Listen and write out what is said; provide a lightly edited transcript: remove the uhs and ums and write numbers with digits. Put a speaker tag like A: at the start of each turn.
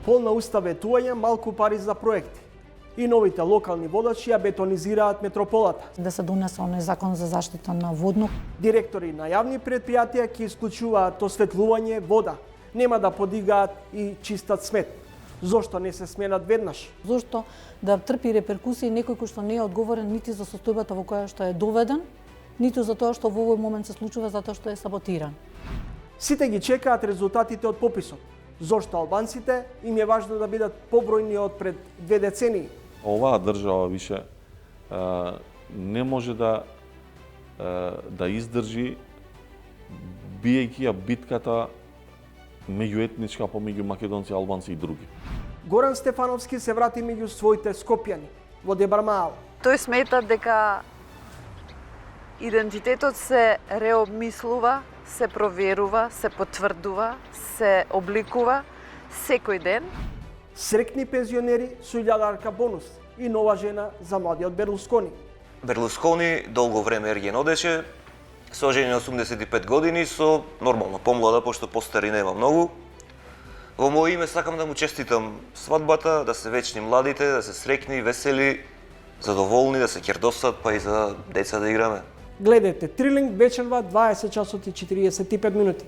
A: Полна уста ветување, малку пари за проекти. И новите локални водачи ја бетонизираат метрополата.
B: Да се донесе оној закон за заштита на водно.
A: Директори на јавни предпријатија ќе исклучуваат осветлување, вода. Нема да подигаат и чистат смет. Зошто не се сменат веднаш?
B: Зошто да трпи реперкусии некој кој што не е одговорен нити за состојбата во која што е доведен, ниту за тоа што во овој момент се случува затоа што е саботиран.
A: Сите ги чекаат резултатите од пописот. Зошто албанците им е важно да бидат побројни од пред 2 децении?
C: Оваа држава више не може да издржи биејќи ја битката меѓуетничка помеѓу македонци, албанци и други.
A: Горан Стефановски се врати меѓу своите скопјани во Дебармаал.
D: Тој смета дека идентитетот се реобмислува, се проверува, се потврдува, се обликува секој ден.
A: Срекни пензионери со 1000 бонус и нова жена за младиот Берлускони.
E: Берлускони долго време ерген одеше, се ожени на 85 години со нормално помлада, пошто постари нема многу. Во моје име сакам да му честитам свадбата, да се вечни младите, да се срекни, весели, задоволни, да се ќердосат, па и за деца да играме.
A: Гледате Трилинг вечерва 20 часот и 45 минути.